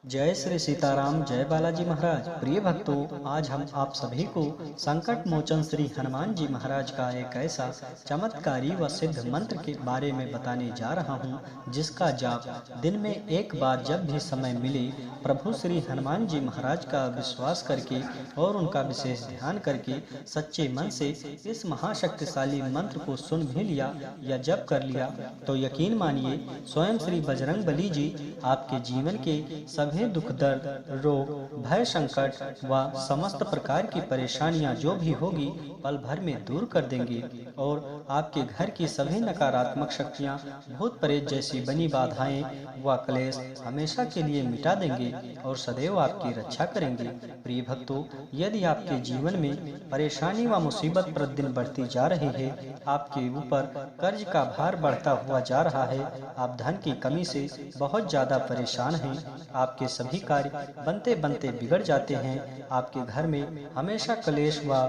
जय श्री सीताराम, जय बालाजी महाराज। प्रिय भक्तों, आज हम आप सभी को संकट मोचन श्री हनुमान जी महाराज का एक ऐसा चमत्कारी व सिद्ध मंत्र के बारे में बताने जा रहा हूं, जिसका जाप दिन में एक बार जब भी समय मिले प्रभु श्री हनुमान जी महाराज का विश्वास करके और उनका विशेष ध्यान करके सच्चे मन से इस महाशक्तिशाली मंत्र को सुन भी लिया या जप कर लिया तो यकीन मानिए स्वयं श्री बजरंग बली जी आपके जीवन के सभी दुख, दर्द, रोग, भय, संकट व समस्त प्रकार की परेशानियां जो भी होगी पल भर में दूर कर देंगे और आपके घर की सभी नकारात्मक शक्तियां, भूत प्रेत जैसी बनी बाधाएं व क्लेश हमेशा के लिए मिटा देंगे और सदैव आपकी रक्षा करेंगे। प्रिय भक्तों, यदि आपके जीवन में परेशानी व मुसीबत प्रतिदिन बढ़ती जा रही है, आपके ऊपर कर्ज का भार बढ़ता हुआ जा रहा है, आप धन की कमी से बहुत ज्यादा परेशान हैं, आपके सभी कार्य बनते बनते बिगड़ जाते हैं, आपके घर में हमेशा क्लेश व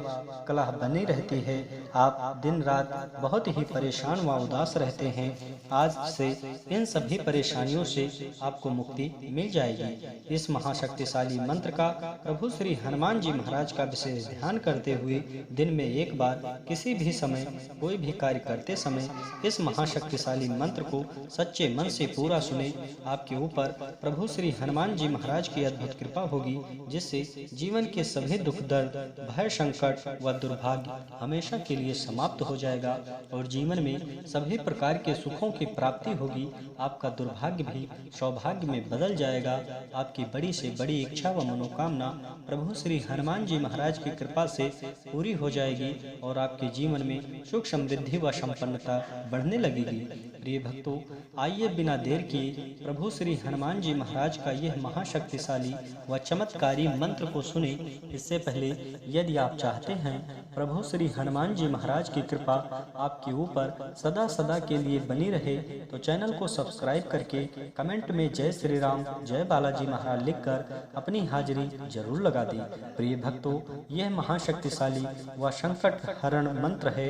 कलह बनी रहती है, आप दिन रात बहुत ही परेशान व उदास रहते हैं, आज से इन सभी परेशानियों से आपको मुक्ति मिल जाएगी। इस महाशक्तिशाली मंत्र का प्रभु श्री हनुमान जी महाराज का विशेष ध्यान करते हुए दिन में एक बार किसी भी समय कोई भी कार्य करते समय इस महाशक्तिशाली मंत्र को सच्चे मन से पूरा सुने, आपके ऊपर प्रभु श्री हनुमान जी महाराज की अद्भुत कृपा होगी, जिससे जीवन के सभी दुख, दर्द, भय, संकट व दुर्भाग्य हमेशा के लिए समाप्त हो जाएगा और जीवन में सभी प्रकार के सुखों की प्राप्ति होगी। आपका दुर्भाग्य भी सौभाग्य में बदल जाएगा। आपकी बड़ी से बड़ी इच्छा व मनोकामना प्रभु श्री हनुमान जी महाराज की कृपा से पूरी हो जाएगी और आपके जीवन में सुख, समृद्धि व संपन्नता बढ़ने लगेगी। प्रिय भक्तों, आइए बिना देर किए प्रभु श्री हनुमान जी महाराज का यह महाशक्तिशाली व चमत्कारी मंत्र को सुने। इससे पहले यदि आप चाहते हैं प्रभु श्री हनुमान जी महाराज की कृपा आपके ऊपर सदा सदा के लिए बनी रहे, तो चैनल को सब्सक्राइब करके कमेंट में जय श्री राम, जय बालाजी महाराज लिखकर अपनी हाजिरी जरूर लगा दें। प्रिय भक्तों, यह महाशक्तिशाली व संकट हरण मंत्र है,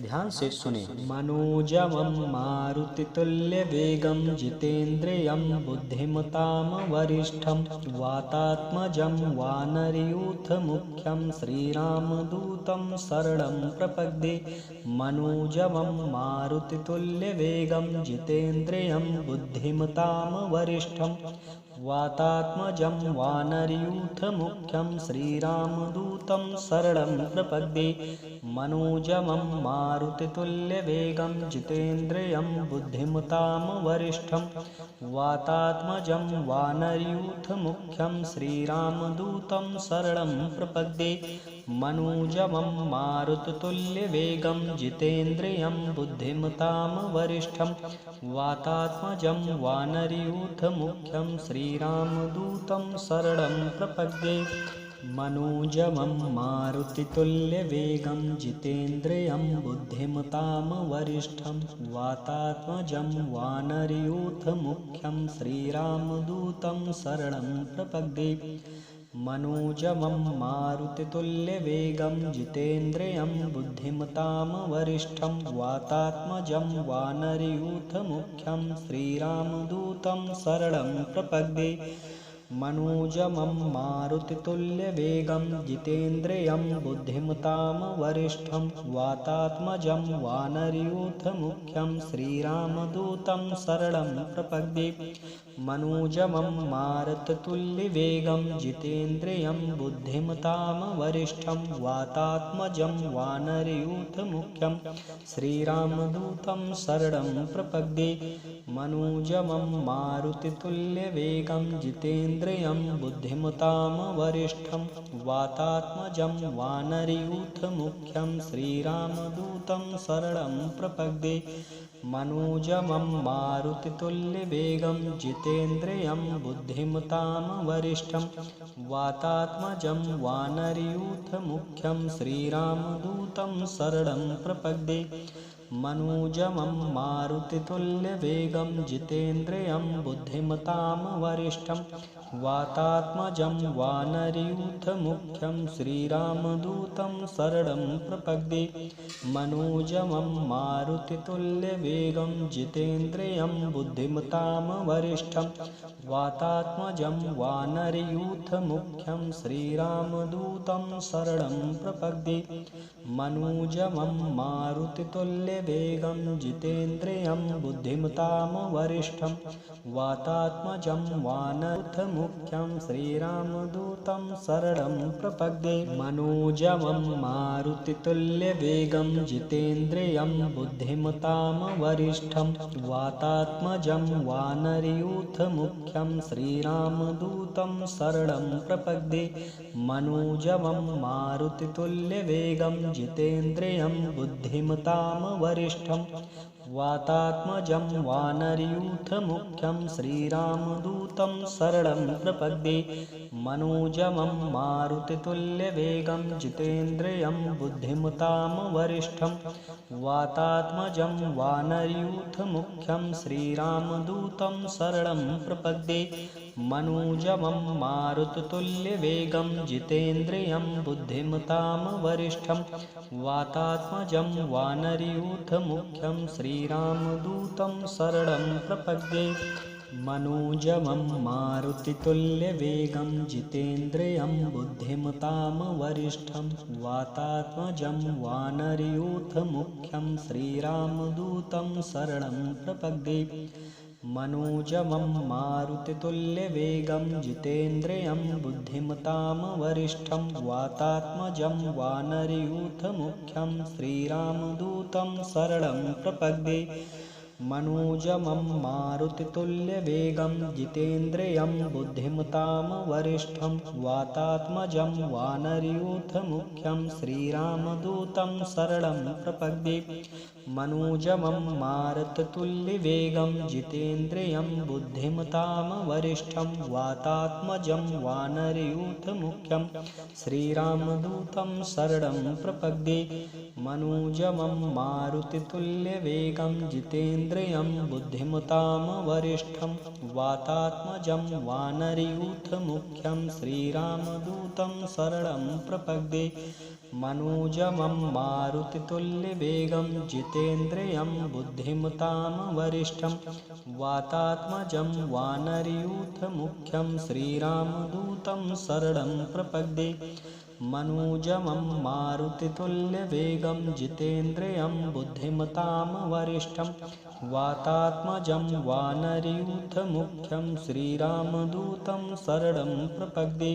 ध्यान से सुने। मनोजवम मारुतितुल्य वेगम जितेन्द्रियम बुद्धिमताम वरिष्ठम वातात्मजं वानरयूथ मुख्यं श्रीरामदूतं शरणं प्रपद्ये। मनोजवं मारुतितुल्यवेगं जितेन्द्रियं बुद्धिमतां वरिष्ठं वातात्मजं वानरयूथ मुख्यं श्रीरामदूतं शरणं प्रपद्ये। मनोजवं मारुतितुल्यवेगं जितेन्द्रियं बुद्धिमतां वरिष्ठं वातात्मजं वानरयूथ मुख्यं श्रीरामदूतं शरणं प्रपद्ये। मनोजवं मारुततुल्यवेगं जितेन्द्रियं बुद्धिमतां वरिष्ठं वातात्मजं वानरयूथ मुख्यं श्रीरामदूतं शरणं प्रपद्ये। मनोजवं मारुतितुल्यवेगं जितेन्द्रियं बुद्धिमतां वरिष्ठं वातात्मजं वानरयूथ मुख्यं श्रीरामदूतं शरणं प्रपद्ये। मनोजवं मारुतितुल्यवेगं जितेन्द्रियं बुद्धिमतां वरिष्ठं वातात्मजं वानरयूथ मुख्यं श्रीरामदूतं शरणं प्रपद्ये। मनोजवं मारुतितुल्यवेगं जितेन्द्रियं बुद्धिमतां वरिष्ठं वातात्मजं वानरयूथ मुख्यं श्रीरामदूतं शरणं प्रपद्ये। मनोजवं मारुततुल्यवेगं जितेन्द्रियं बुद्धिमतां वरिष्ठं वातात्मजं वानरयूथ मुख्यं श्रीरामदूतं शरणं प्रपद्ये। मनोजवं मारुतितुल्यवेगं जितेन्द्रियं बुद्धिमतां वरिष्ठं वातात्मजं वानरयूथ मुख्यं श्रीरामदूतं शरणं प्रपद्ये। मनोजवं मारुतितुल्यवेगं जितेन्द्रियं बुद्धिमतां वरिष्ठं वातात्मजं वानरयूथ मुख्यं श्रीरामदूतं शरणं प्रपद्ये। मनोजवं मारुतितुल्यवेगं जितेन्द्रियं बुद्धिमतां वरिष्ठं वातात्मजं वानरयूथमुख्यं श्रीरामदूतं शरणं प्रपद्ये मनोजवं मारुतितुल्यवेगं जितेन्द्रियं बुद्धिमतां वरिष्ठं वातात्मजं वानरयूथमुख्यं श्रीरामदूतं शरणं प्रपद्ये मनोजवं मारुतितुल्यवेगं जितेन्द्रियं बुद्धिमतां वरिष्ठं वातात्मजं वानरयूथमुख्यं श्रीरामदूतं शरणं प्रपद्ये मनोजवं मारुतितुल्यवेगं जितेन्द्रियं बुद्धिमतां वरिष्ठं वातात्मजं वानरयूथमुख्यं श्रीरामदूतं शरणं प्रपद्ये मनोजवं मारुतितुल्यवेगं जितेन्द्रियं बुद्धिमतां वरिष्ठं वातात्मजं वानरयूथमुख्यं श्रीरामदूतं शरणं प्रपद्ये मनोजवं मारुतितुल्यवेगं जितेन्द्रियं बुद्धिमतां वरिष्ठं वातात्मजं वानरयूथमुख्यं श्रीरामदूतं शरणं प्रपद्ये मनोजवं मारुतितुल्यवेगं जितेन्द्रियं बुद्धिमतां वरिष्ठं वातात्मजं वानरयूथमुख्यं श्रीरामदूतं शरणं प्रपद्ये मनोजवं मारुतितुल्यवेगं जितेन्द्रियं बुद्धिमतां वरिष्ठं वातात्मजं वानरयूथमुख्यं श्रीरामदूतं शरणं प्रपद्ये मनोजवं मारुतितुल्यवेगं जितेन्द्रियं बुद्धिमतां वरिष्ठं वातात्मजं वानरयूथमुख्यं श्रीरामदूतं शरणं प्रपद्ये मनोजवं मारुतितुल्यवेगं जितेन्द्रियं बुद्धिमतां वरिष्ठं वातात्मजं वानरयूथमुख्यं श्रीरामदूतं शरणं प्रपद्ये मनोजवं मारुतितुल्यवेगं जितेन्द्रियं बुद्धिमतां वरिष्ठं वातात्मजं वानरयूथमुख्यं श्रीरामदूतं शरणं प्रपद्ये मनोजवं मारुतितुल्यवेगं जितेन्द्रियं बुद्धिमतां वरिष्ठं वातात्मजं वानरयूथमुख्यं श्रीरामदूतं शरणं प्रपद्ये मनोजवं मारुतितुल्यवेगं जितेन्द्रियं बुद्धिमतां वरिष्ठं वातात्मजं वानरयूथमुख्यं श्रीरामदूतं शरणं प्रपद्ये मनोजवं मारुतितुल्यवेगं जितेन्द्रियं बुद्धिमतां वरिष्ठं वातात्मजं वानरयूथमुख्यं श्रीरामदूतं शरणं प्रपद्ये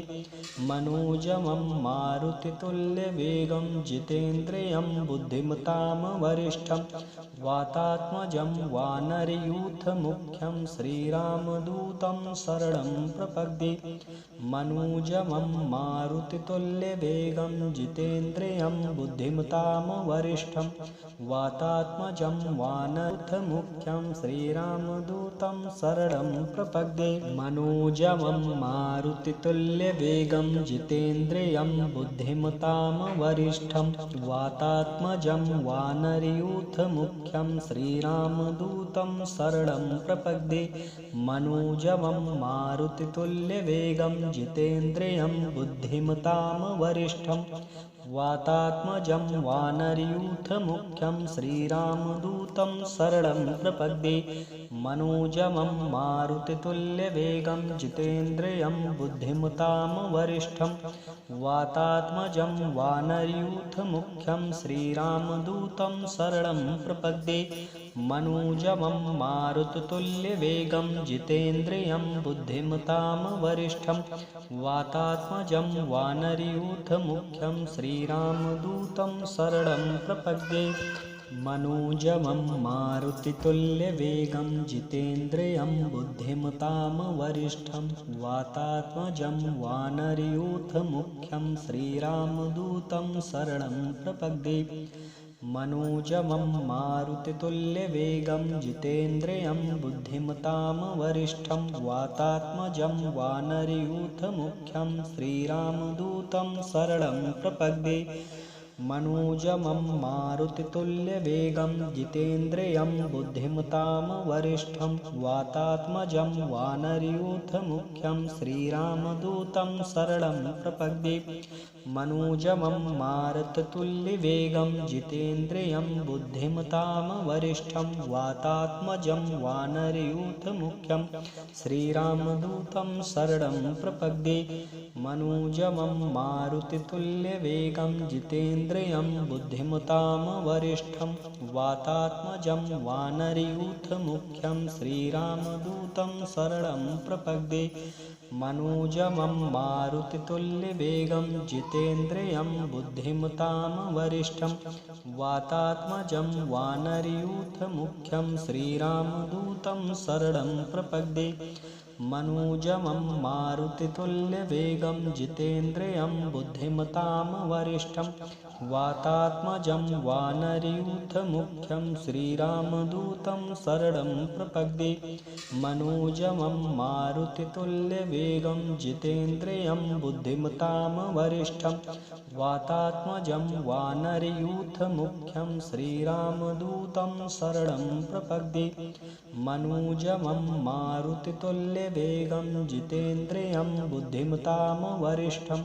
मनोजवं मारुतितुल्यवेगं जितेन्द्रियं बुद्धिमतां वरिष्ठं वातात्मजं वानरयूथमुख्यं श्रीरामदूतं शरणं प्रपद्ये मनोजवं मारुतितुल्यवेगं जितेन्द्रियं बुद्धिमतां वरिष्ठं वातात्मजं वानरयूथमुख्यं श्रीरामदूतं शरणं प्रपद्ये मनोजवं मारुतितुल्यवेगं जितेन्द्रियं बुद्धिमतां वरिष्ठं वातात्मजं वानरयूथमुख्यं श्रीरामदूतं शरणं प्रपद्ये मनोजवं मारुतितुल्यवेगं जितेन्द्रियं बुद्धिमतां वरिष्ठं वातात्मजं वानरयूथमुख्यं श्रीरामदूतं शरणं प्रपद्ये मनोजवं मारुतितुल्यवेगं जितेन्द्रियं बुद्धिमतां वरिष्ठं वातात्मजं वानरयूथमुख्यं श्रीरामदूतं शरणं प्रपद्ये मनोजवं मारुतितुल्यवेगं जितेन्द्रियं बुद्धिमतां वरिष्ठं वातात्मजं वानरयूथमुख्यं श्रीरामदूतं शरणं प्रपद्ये मनोजवं मारुतितुल्यवेगं जितेन्द्रियं बुद्धिमतां वरिष्ठं वातात्मजं वानरयूथमुख्यं श्रीरामदूतं शरणं प्रपद्ये मनोजवं मारुतितुल्यवेगं जितेन्द्रियं बुद्धिमतां वरिष्ठं वातात्मजं वानरयूथमुख्यं श्रीरामदूतं शरणं प्रपद्ये मनोजमं मारुतितुल्यवेगं जितेन्द्रियं बुद्धिमतां वरिष्ठं वातात्मजं वानरयूथमुख्यं श्रीरामदूतं शरणं प्रपद्ये। मनोजमं मारुतितुल्यवेगं जितेन्द्रियं बुद्धिमतां वरिष्ठं वातात्मजं वानरयूथमुख्यं श्रीरामदूतं शरणं प्रपद्ये। मनोजमं मारुतितुल्यवेगं जितेन्द्रियं बुद्धिमतां वरिष्ठं वातात्मजं वानरयूथमुख्यं श्रीरामदूतं शरणं प्रपद्ये। मनोजमं मारुतितुल्यवेगं जितेन्द्रियं बुद्धिमतां वरिष्ठं वातात्मजं वानरयूथमुख्यं श्रीरामदूतं शरणं प्रपद्ये। मनोजमं मारुतितुल्यवेगं जितेन्द्रियं बुद्धिमतां वरिष्ठं वातात्मजं वानरयूथमुख्यं श्रीरामदूतं शरणं प्रपद्ये। मनोजमं मारुतितुल्यवेगं जितेन्द्रियं बुद्धिमतां वरिष्ठं वातात्मजं वानरयूथमुख्यं श्रीरामदूतं शरणं प्रपद्ये। मनोजमं मारुतितुल्यवेगं जितेन्द्रियं बुद्धिमतां वरिष्ठं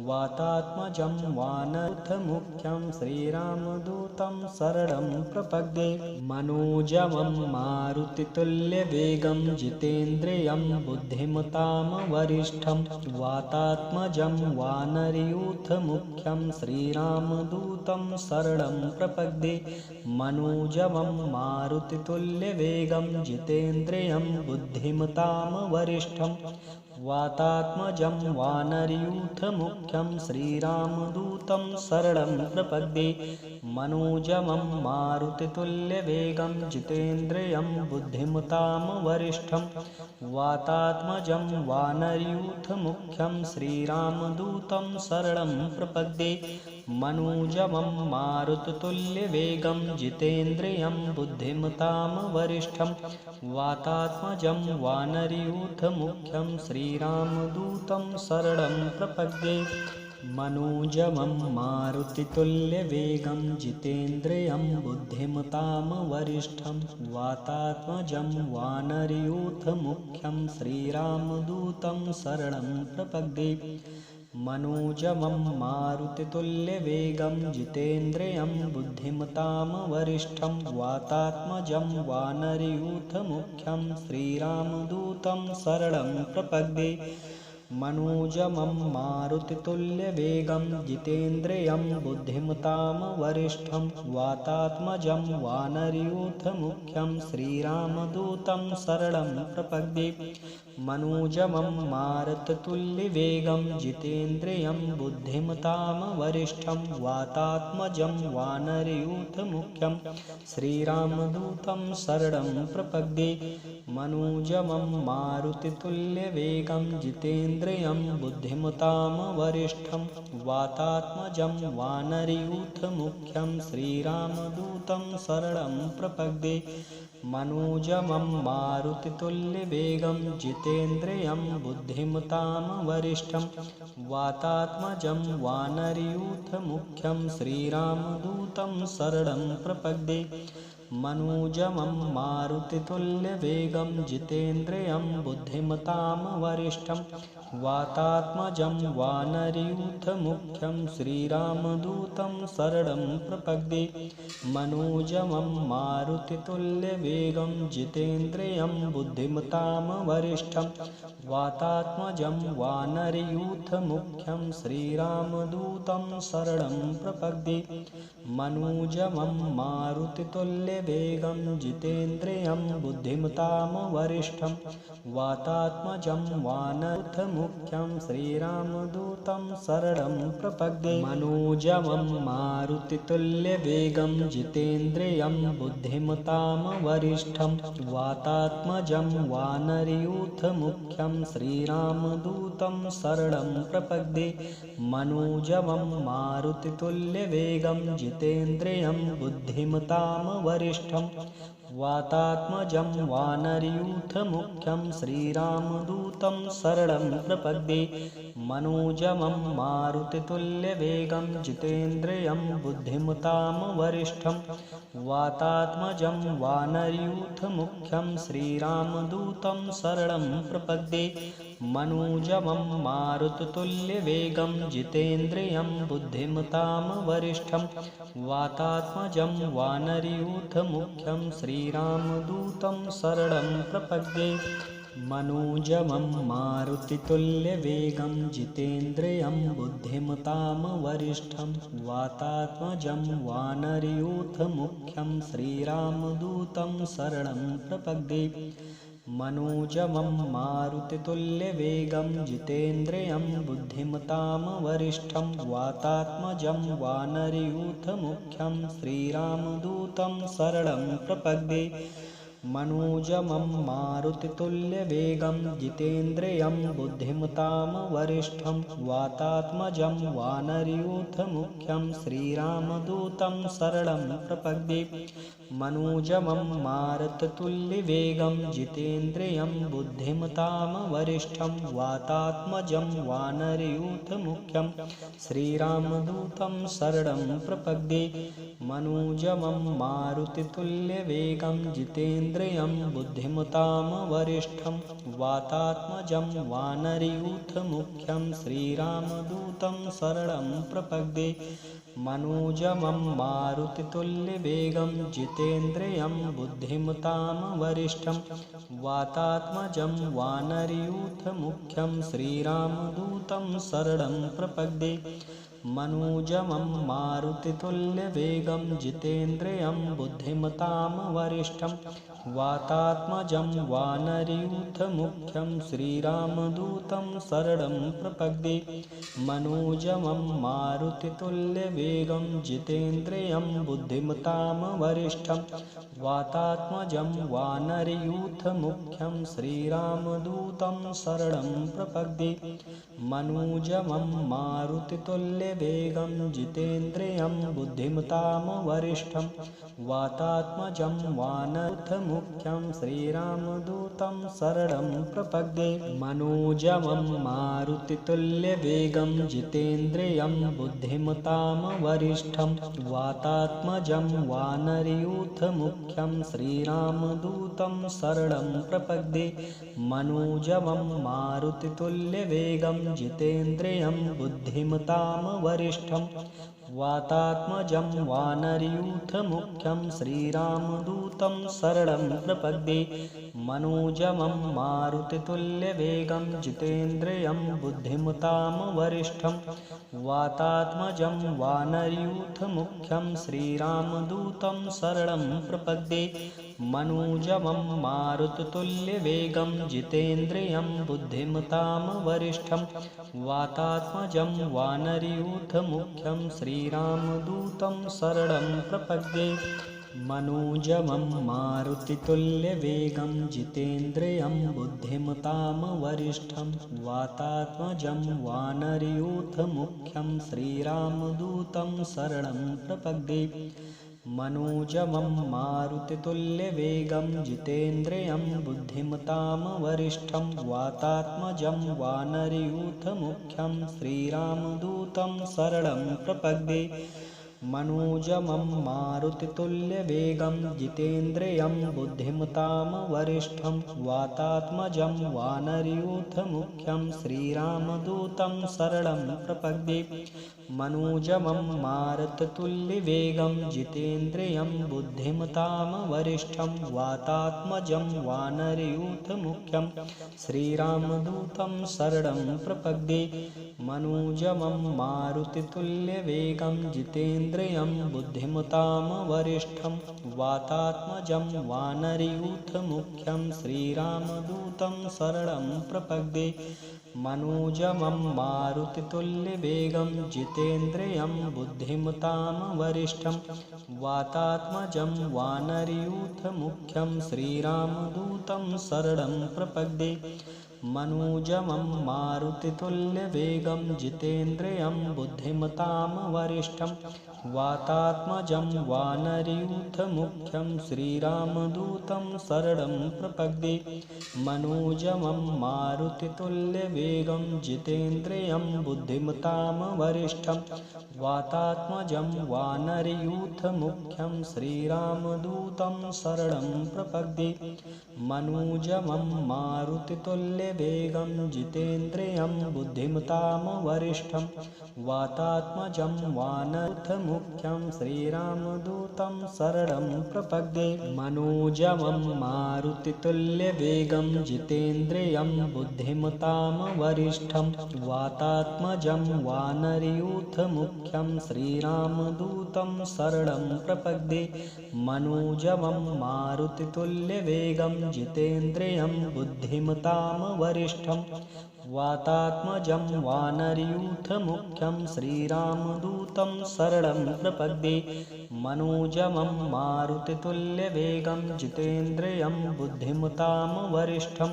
वातात्मजं वानरयूथमुख्यं श्रीरामदूतं शरणं प्रपद्ये। मनोजमं मारुतितुल्यवेगं जितेन्द्रियं बुद्धिमतां वरिष्ठं वातात्मजं वानरयूथमुख्यं श्रीरामदूतं शरणं प्रपद्ये। मनोजमं मारुतितुल्यवेगं जितेन्द्रियं बुद्धिमतां वरिष्ठं वातात्मजं वानरयूथमुख्यं श्रीरामदूतं शरणं प्रपद्ये। मनोजमं मारुतितुल्यवेगं जितेन्द्रियं बुद्धिमतां वरिष्ठं वातात्मजं वानरयूथमुख्यं श्रीरामदूतं शरणं प्रपद्ये। मनोजमं मारुतितुल्यवेगं जितेन्द्रियं बुद्धिमतां वरिष्ठं वातात्मजं वानरयूथमुख्यं श्रीरामदूतं शरणं प्रपद्ये। मनोजमं मारुतितुल्यवेगं जितेन्द्रियं बुद्धिमतां वरिष्ठं वातात्मजं वानरयूथमुख्यं श्रीरामदूतं शरणं प्रपद्ये। मनोजमं मारुतितुल्यवेगं जितेन्द्रियं बुद्धिमतां वरिष्ठं वातात्मजं वानरयूथमुख्यं श्रीरामदूतं शरणं प्रपद्ये। मनोजमं मारुतितुल्यवेगं जितेन्द्रियं बुद्धिमतां वरिष्ठं वातात्मजं वानरयूथमुख्यं श्रीरामदूतं शरणं प्रपद्ये। मनोजमं मारुतितुल्यवेगं जितेन्द्रियं बुद्धिमतां वरिष्ठं वातात्मजं वानरयूथमुख्यं श्रीरामदूतं शरणं प्रपद्ये। मनोजमं मारुतितुल्यवेगं जितेन्द्रियं बुद्धिमतां वरिष्ठं वातात्मजं वानरयूथमुख्यं श्रीरामदूतं शरणं प्रपद्ये। मनोजमं मारुतितुल्यवेगं जितेन्द्रियं बुद्धिमतां वरिष्ठं वातात्मजं वानरयूथमुख्यं श्रीरामदूतं शरणं प्रपद्ये। मनोजमं मारुतितुल्यवेगं जितेन्द्रियं बुद्धिमतां वरिष्ठं वातात्मजं वानरयूथमुख्यं श्रीरामदूतं शरणं प्रपद्ये। मनोजमं मारुतितुल्यवेगं जितेन्द्रियं बुद्धिमतां वरिष्ठं वातात्मजं वानरयूथमुख्यं श्रीरामदूतं शरणं प्रपद्ये। मनोजमं मारुतितुल्यवेगं जितेन्द्रियं बुद्धिमतां वरिष्ठं वातात्मजं वानरयूथमुख्यं श्रीरामदूतं शरणं प्रपद्ये। मनोजमं मारुतितुल्यवेगं जितेन्द्रियं बुद्धिमतां वरिष्ठं वातात्मजं वानरयूथमुख्यं श्रीरामदूतं शरणं प्रपद्ये। मनोजमं मारुतितुल्यवेगं जितेन्द्रियं बुद्धिमतां वरिष्ठं वरिष्ठं वातात्मजं वानरयूथमुख्यं श्रीरामदूतं शरणं प्रपद्ये मनोजवं मारुतितुल्यवेगं जितेन्द्रियं बुद्धिमतां वरिष्ठं वातात्मजं वानरयूथमुख्यं श्रीरामदूतं शरणं प्रपद्ये मनोजवं मारुतितुल्यवेगं जितेन्द्रियं बुद्धिमतां वरिष्ठं वातात्मजं वानरयूथमुख्यं श्रीरामदूतं शरणं प्रपद्ये मनोजवं मारुतितुल्यवेगं जितेन्द्रियं बुद्धिमतां वरिष्ठं वातात्मजं वानरयूथमुख्यं श्रीरामदूतं शरणं प्रपद्ये मनोजवं मारुतितुल्यवेगं जितेन्द्रियं बुद्धिमतां वरिष्ठं वातात्मजं वानरयूथमुख्यं श्रीरामदूतं शरणं प्रपद्ये मनोजवं मारुतितुल्यवेगं जितेन्द्रियं बुद्धिमतां वरिष्ठं वातात्मजं वानरयूथमुख्यं श्रीरामदूतं शरणं प्रपद्ये मनोजवं मारुतितुल्यवेगं जितेन्द्रियं बुद्धिमतां वरिष्ठं वातात्मजं वानरयूथमुख्यं श्रीरामदूतं शरणं प्रपद्ये मनोजवं मारुतितुल्यवेगं जितेन्द्रियं बुद्धिमतां वरिष्ठं वातात्मजं वानरयूथमुख्यं श्रीरामदूतं शरणं प्रपद्ये मनोजवं मारुतितुल्यवेगं जितेन्द्रियं बुद्धिमतां वरिष्ठं वातात्मजं वानरयूथमुख्यं श्रीरामदूतं शरणं प्रपद्ये मनोजवं मारुतितुल्यवेगं जितेन्द्रियं बुद्धिमतां वरिष्ठं वातात्मजं वानरयूथमुख्यं श्रीरामदूतं शरणं प्रपद्ये मनोजवं मारुतितुल्यवेगं जितेन्द्रियं बुद्धिमतां वरिष्ठं वातात्मजं वानरयूथमुख्यं श्रीरामदूतं शरणं प्रपद्ये मनोजवं मारुतितुल्यवेगं जितेन्द्रियं बुद्धिमतां वरिष्ठं वातात्मजं वानरयूथमुख्यं श्रीरामदूतं शरणं प्रपद्ये मनोजवं मारुतितुल्यवेगं जितेन्द्रियं बुद्धिमतां वरिष्ठं वातात्मजं वानरयूथमुख्यं श्रीरामदूतं शरणं प्रपद्ये मनोजवं मारुतितुल्यवेगं जितेन्द्रियं बुद्धिमतां वरिष्ठं वातात्मजं वानरयूथमुख्यं श्रीरामदूतं शरणं प्रपद्ये मनोजवं मारुतितुल्यवेगं जितेन्द्रियं बुद्धिमतां वरिष्ठं वातात्मजं वानरयूथमुख्यं श्रीरामदूतं शरणं प्रपद्ये मनोजवं मारुतितुल्यवेगं जितेन्द्रियं बुद्धिमतां वरिष्ठं वातात्मजं वानरयूथमुख्यं श्रीरामदूतं शरणं प्रपद्ये मनोजवं मारुतितुल्यवेगं जितेन्द्रियं बुद्धिमतां वरिष्ठं वातात्मजं वानरयूथमुख्यं श्रीरामदूतं शरणं प्रपद्ये मनोजवं मारुतितुल्यवेगं जितेन्द्रियं बुद्धिमतां वरिष्ठं वातात्मजं वानरयूथमुख्यं श्रीरामदूतं शरणं प्रपद्ये मनोजवं मारुतितुल्यवेगं जितेन्द्रियं बुद्धिमतां वरिष्ठं वातात्मजं वानरयूथमुख्यं श्रीरामदूतं शरणं प्रपद्ये मनोजवं मारुतितुल्यवेगं जितेन्द्रियं बुद्धिमतां वरिष्ठं वातात्मजं वानरयूथमुख्यं श्रीरामदूतं शरणं प्रपद्ये मनोजवं मारुतितुल्यवेगं जितेन्द्रियं बुद्धिमतां वरिष्ठं वातात्मजं वानरयूथमुख्यं श्रीरामदूतं शरणं प्रपद्ये मनोजवं मारुतितुल्यवेगं जितेन्द्रियं बुद्धिमतां वरिष्ठं वातात्मजं वानरयूथमुख्यं श्रीरामदूतं शरणं प्रपद्ये मनोजवं मारुतितुल्यवेगं जितेन्द्रियं बुद्धिमतां वरिष्ठं वातात्मजं वानरयूथमुख्यं श्रीरामदूतं शरणं प्रपद्ये। मनोजवं मारुतितुल्यवेगं जितेन्द्रियं बुद्धिमतां वरिष्ठं वातात्मजं वानरयूथमुख्यं श्रीरामदूतं शरणं प्रपद्ये। मनोजवं मारुतितुल्यवेगं जितेन्द्रियं बुद्धिमतां वरिष्ठं वातात्मजं वानरयूथमुख्यं श्रीरामदूतं शरणं प्रपद्ये। मनोजवं मारुतितुल्यवेगं जितेन्द्रियं बुद्धिमतां वरिष्ठं वातात्मजं वानरयूथमुख्यं श्रीरामदूतं शरणं प्रपद्ये। मनोजवं मारुतितुल्यवेगं जितेन्द्रियं बुद्धिमतां वरिष्ठं वातात्मजं वानरयूथमुख्यं श्रीरामदूतं शरणं प्रपद्ये। मनोजवं मारुतितुल्यवेगं जितेन्द्रियं बुद्धिमतां वरिष्ठं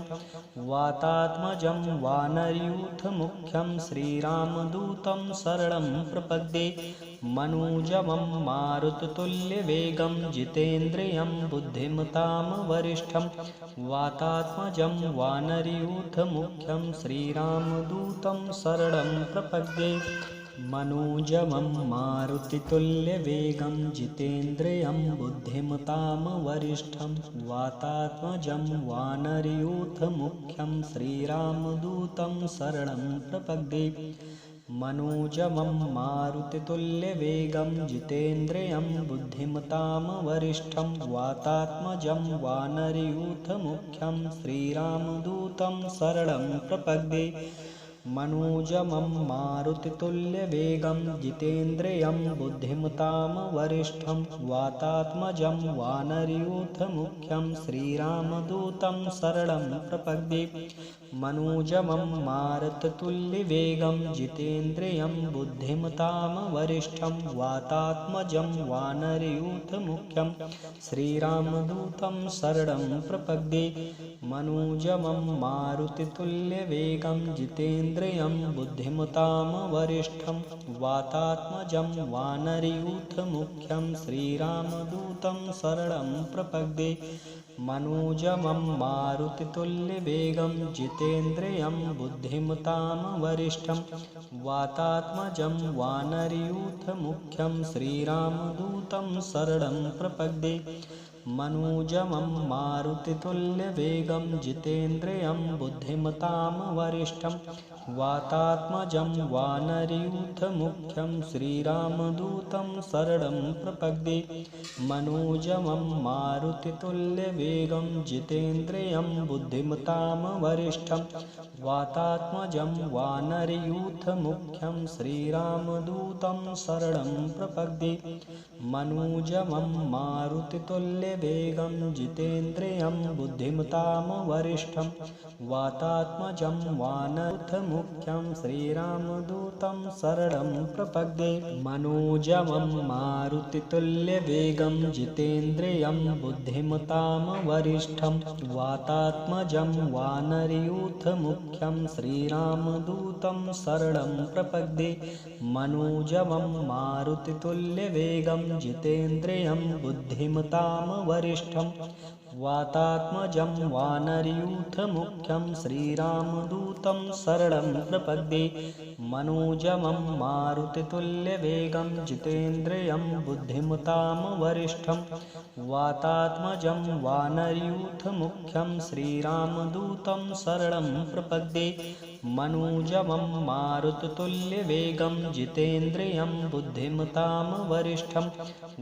वातात्मजं वानरयूथमुख्यं श्रीरामदूतं शरणं प्रपद्ये। मनोजवं मारुतितुल्यवेगं जितेन्द्रियं बुद्धिमतां वरिष्ठं वातात्मजं वानरयूथमुख्यं श्रीरामदूतं शरणं प्रपद्ये। मनोजवं मारुतितुल्यवेगं जितेन्द्रियं बुद्धिमतां वरिष्ठं वातात्मजं वानरयूथमुख्यं श्रीरामदूतं शरणं प्रपद्ये। मनोजवं मारुतितुल्यवेगं जितेन्द्रियं बुद्धिमतां वरिष्ठं वातात्मजं वानरयूथमुख्यं श्रीरामदूतं शरणं प्रपद्ये। मनोजवं मारुतितुल्यवेगं जितेन्द्रियं बुद्धिमतां वरिष्ठं वातात्मजं वानरयूथमुख्यं श्रीरामदूतं शरणं प्रपद्ये। मनोजवं मारुतितुल्यवेगं जितेन्द्रियं बुद्धिमतां वरिष्ठं वातात्मजं वानरयूथमुख्यं श्रीरामदूतं शरणं प्रपद्ये। मनोजवं मारुतितुल्यवेगं जितेन्द्रियं बुद्धिमतां वरिष्ठं वातात्मजं वानरयूथमुख्यं श्रीरामदूतं शरणं प्रपद्ये। मनोजवं मारुतितुल्यवेगं जितेन्द्रियं बुद्धिमतां वरिष्ठं वातात्मजं वानरयूथमुख्यं श्रीरामदूतं शरणं प्रपद्ये। मनोजवं मारुतितुल्यवेगं जितेन्द्रियं बुद्धिमतां वरिष्ठं वातात्मजं वानरयूथमुख्यं श्रीरामदूतं शरणं प्रपद्ये। मनोजवं मारुतितुल्यवेगं जितेन्द्रियं बुद्धिमतां वरिष्ठं वातात्मजं वानरयूथमुख्यं श्रीरामदूतं शरणं प्रपद्ये। मनोजवं मारुतितुल्यवेगं जितेन्द्रियं बुद्धिमतां वरिष्ठं वातात्मजं वानरयूथमुख्यं श्रीरामदूतं शरणं प्रपद्ये। मनोजवं मारुतितुल्यवेगं जितेन्द्रियं बुद्धिमतां वरिष्ठं वातात्मजं वानरयूथमुख्यं श्रीरामदूतं शरणं प्रपद्ये। मनोजवं मारुतितुल्यवेगं जितेन्द्रियं बुद्धिमतां वरिष्ठं वातात्मजं वानरयूथमुख्यं श्रीरामदूतं शरणं प्रपद्ये। मनोजवं मारुतितुल्यवेगं जितेन्द्रियं बुद्धिमतां वरिष्ठं वातात्मजं वानरयूथमुख्यं श्रीरामदूतं शरणं प्रपद्ये। मनोजवं मारुतितुल्यवेगं जितेन्द्रियं बुद्धिमतां वरिष्ठं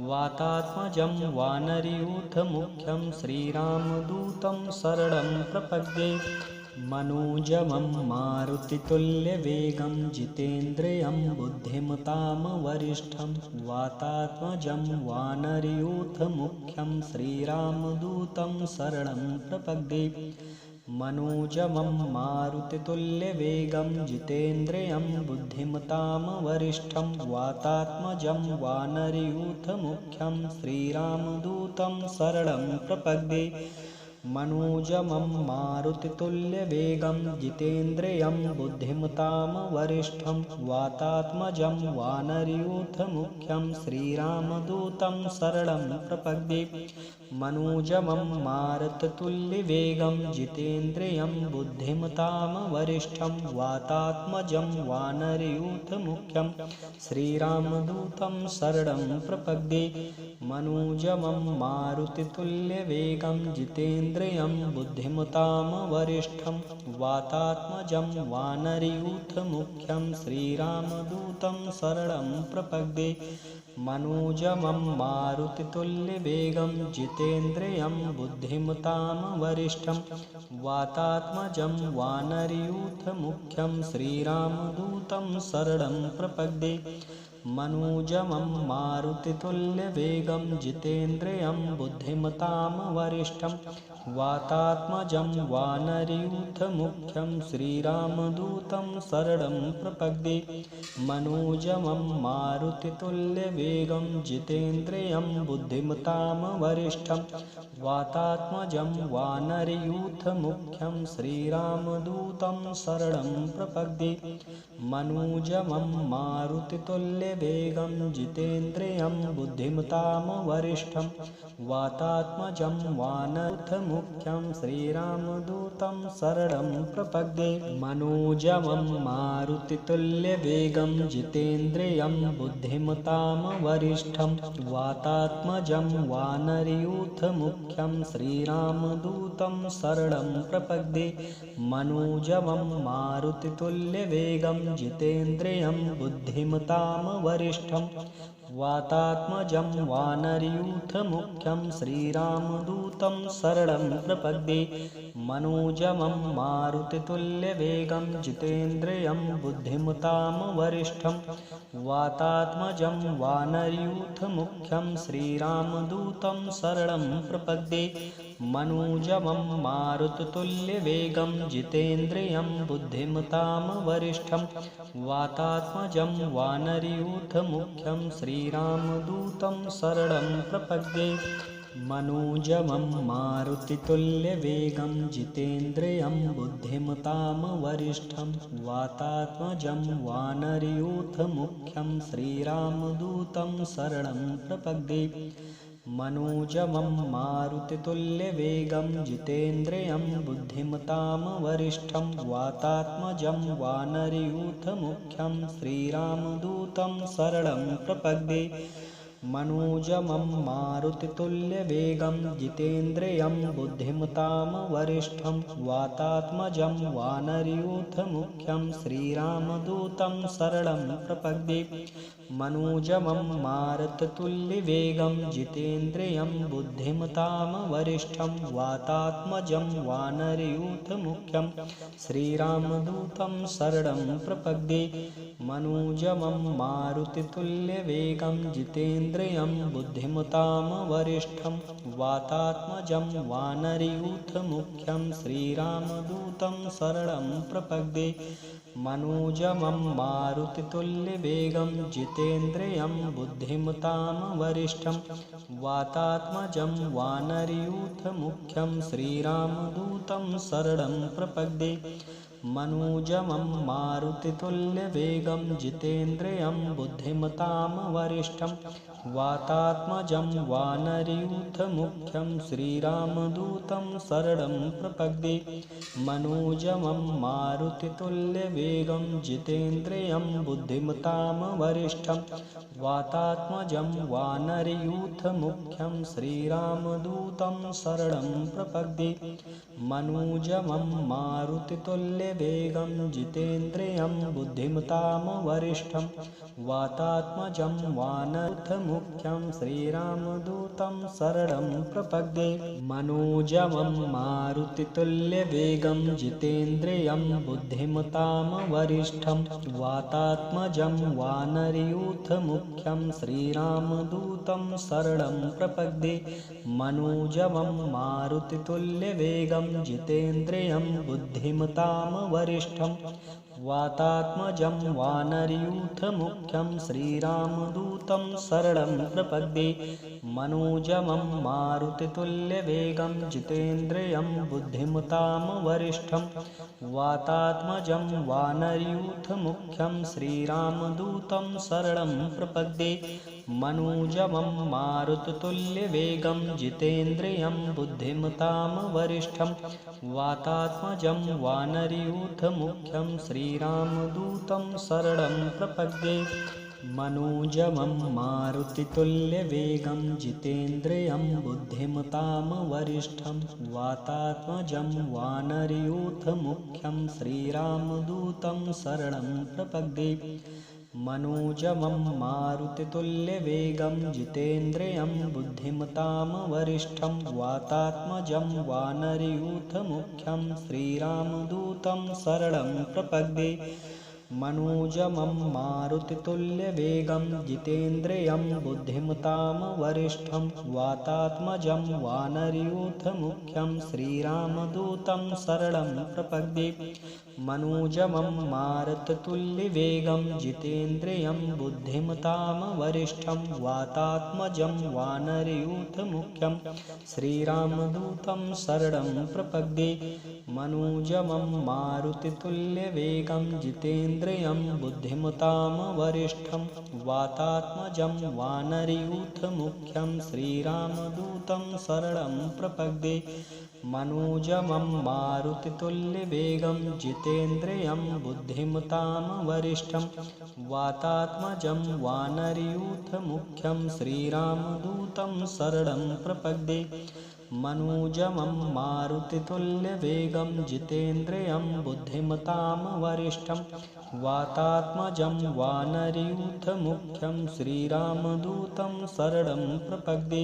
वातात्मजं वानरयूथमुख्यं श्रीरामदूतं शरणं प्रपद्ये। मनोजवं मारुतितुल्यवेगं जितेन्द्रियं बुद्धिमतां वरिष्ठं वातात्मजं वानरयूथमुख्यं श्रीरामदूतं शरणं प्रपद्ये। मनोजवं मारुतितुल्यवेगं जितेन्द्रियं बुद्धिमतां वरिष्ठं वातात्मजं वानरयूथमुख्यं श्रीरामदूतं शरणं प्रपद्ये। मनोजमं मारुतितुल्यवेगं जितेन्द्रियं बुद्धिमतां वरिष्ठं वातात्मजं वानरयूथमुख्यं श्रीरामदूतं शरणं प्रपद्ये। मनोजमं मारुतितुल्यवेगं जितेन्द्रियं बुद्धिमतां वरिष्ठं वातात्मजं वानरयूथमुख्यं श्रीरामदूतं शरणं प्रपद्ये। मनोजमं मारुतितुल्यवेगं जितेन्द्रियं बुद्धिमतां वरिष्ठं वातात्मजं वानरयूथमुख्यं श्रीरामदूतं शरणं प्रपद्ये। मनोजमं मारुतितुल्यवेगं जितेन्द्रियं बुद्धिमतां वरिष्ठं वातात्मजं वानरयूथमुख्यं श्रीरामदूतं शरणं प्रपद्ये। मनोजमं मारुतितुल्यवेगं जितेन्द्रियं बुद्धिमतां वरिष्ठं वातात्मजं वानरयूथमुख्यं श्रीरामदूतं शरणं प्रपद्ये। मनोजमं मारुतितुल्यवेगं जितेन्द्रियं बुद्धिमतां वरिष्ठं वातात्मजं वानरयूथमुख्यं श्रीरामदूतं शरणं प्रपद्ये। मनोजमं मारुतितुल्यवेगं जितेन्द्रियं बुद्धिमतां वरिष्ठं वातात्मजं वानरयूथमुख्यं श्रीरामदूतं शरणं प्रपद्ये। मनोजमं मारुतितुल्यवेगं जितेन्द्रियं बुद्धिमतां वरिष्ठं वातात्मजं वानरयूथमुख्यं श्रीरामदूतं शरणं प्रपद्ये। मनोजमं मारुतितुल्यवेगं जितेन्द्रियं बुद्धिमतां वरिष्ठं वातात्मजं वानरयूथमुख्यं श्रीरामदूतं शरणं प्रपद्ये। मनोजमं मारुतितुल्यवेगं जितेन्द्रियं बुद्धिमतां वरिष्ठं वातात्मजं वानरयूथमुख्यं श्रीरामदूतं शरणं प्रपद्ये। मनोजमं मारुतितुल्यवेगं जितेन्द्रियं बुद्धिमतां वरिष्ठं वातात्मजं वानरयूथमुख्यं श्रीरामदूतं शरणं प्रपद्ये। मनोजमं मारुतितुल्यवेगं जितेन्द्रियं बुद्धिमतां वरिष्ठं वातात्मजं वानरयूथमुख्यं श्रीरामदूतं शरणं प्रपद्ये। मनोजमं मारुतितुल्यवेगं जितेन्द्रियं बुद्धिमतां वरिष्ठं वातात्मजं वानरयूथमुख्यं श्रीरामदूतं शरणं प्रपद्ये। मनोजमं मारुतितुल्यवेगं जितेन्द्रियं बुद्धिमतां वरिष्ठं वातात्मजं वानरयूथमुख्यं श्रीरामदूतं शरणं प्रपद्ये। मनोजमं मारुतितुल्यवेगं जितेन्द्रियं बुद्धिमतां वरिष्ठं वातात्मजं वानरयूथमुख्यं श्रीरामदूतं शरणं प्रपद्ये। मनोजमं मारुतितुल्यवेगं जितेन्द्रियं बुद्धिमतां वरिष्ठं वातात्मजं वानरयूथमुख्यं श्रीरामदूतं शरणं प्रपद्ये। मनोजमं मारुतितुल्यवेगं जितेन्द्रियं बुद्धिमतां वरिष्ठं वातात्मजं वानरयूथमुख्यं श्रीरामदूतं शरणं प्रपद्ये। मनोजमं मारुतितुल्यवेगं जितेन्द्रियं बुद्धिमतां वरिष्ठं वातात्मजं वानरयूथमुख्यं श्रीरामदूतं शरणं प्रपद्ये। मनोजमं मारुतितुल्यवेगं जितेन्द्रियं बुद्धिमतां वरिष्ठं वातात्मजं वानरयूथमुख्यं श्रीरामदूतं शरणं प्रपद्ये। मनोजमं मारुतितुल्यवेगं जितेन्द्रियं बुद्धिमतां वरिष्ठं वातात्मजं वानरयूथमुख्यं श्रीरामदूतं शरणं प्रपद्ये। मनोजमं मारुतितुल्यवेगं जितेन्द्रियं बुद्धिमतां वरिष्ठं वातात्मजं वानरयूथमुख्यं श्रीरामदूतं शरणं प्रपद्ये। मनोजमं मारुतितुल्यवेगं जितेन्द्रियं बुद्धिमतां वरिष्ठं वातात्मजं वानरयूथमुख्यं श्रीरामदूतं शरणं प्रपद्ये मनोजमं मारुतितुल्यवेगं जितेन्द्रियं बुद्धिमतां वरिष्ठं वातात्मजं वानरयूथमुख्यं श्रीरामदूतं शरणं प्रपद्ये मनोजमं मारुतितुल्यवेगं जितेन्द्रियं बुद्धिमतां वरिष्ठं वातात्मजं वानरयूथमुख्यं श्रीरामदूतं शरणं प्रपद्ये मनोजमं मारुतितुल्यवेगं जितेन्द्रियं बुद्धिमतां वरिष्ठं वातात्मजं वानरयूथमुख्यं श्रीरामदूतं शरणं प्रपद्ये मनोजमं मारुतितुल्यवेगं जितेन्द्रियं बुद्धिमतां वरिष्ठं वातात्मजं वानरयूथमुख्यं श्रीरामदूतं शरणं प्रपद्ये मनोजमं मारुतितुल्यवेगं जितेन्द्रियं बुद्धिमतां वरिष्ठं वातात्मजं वानरयूथमुख्यं श्रीरामदूतं शरणं प्रपद्ये मनोजमं मारुतितुल्यवेगं जितेन्द्रियं बुद्धिमतां वरिष्ठं वातात्मजं वानरयूथमुख्यं श्रीरामदूतं शरणं प्रपद्ये मनोजमं मारुतितुल्यवेगं जितेन्द्रियं बुद्धिमतां वरिष्ठं वातात्मजं वानरयूथमुख्यं श्रीरामदूतं शरणं प्रपद्ये मनोजमं मारुतितुल्यवेगं जितेन्द्रियं बुद्धिमतां वरिष्ठं वातात्मजं वानरयूथमुख्यं श्रीरामदूतं शरणं प्रपद्ये मनोजमं मारुतितुल्यवेगं जितेन्द्रियं बुद्धिमतां वरिष्ठं वातात्मजं वानरयूथमुख्यं श्रीरामदूतं शरणं प्रपद्ये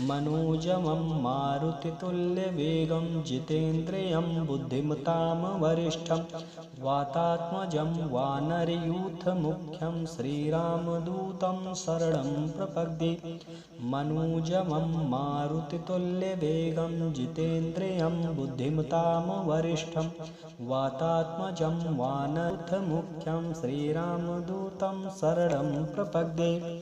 मनोजमं मारुतितुल्यवेगं जितेन्द्रियं बुद्धिमतां वरिष्ठं वातात्मजं वानरयूथमुख्यं श्रीरामदूतं शरणं प्रपद्ये मनोजमं मारुतितुल्यवेगं जितेन्द्रियं बुद्धिमतां वरिष्ठं वातात्मजं वानरयूथमुख्यं श्रीरामदूतं शरणं प्रपद्ये।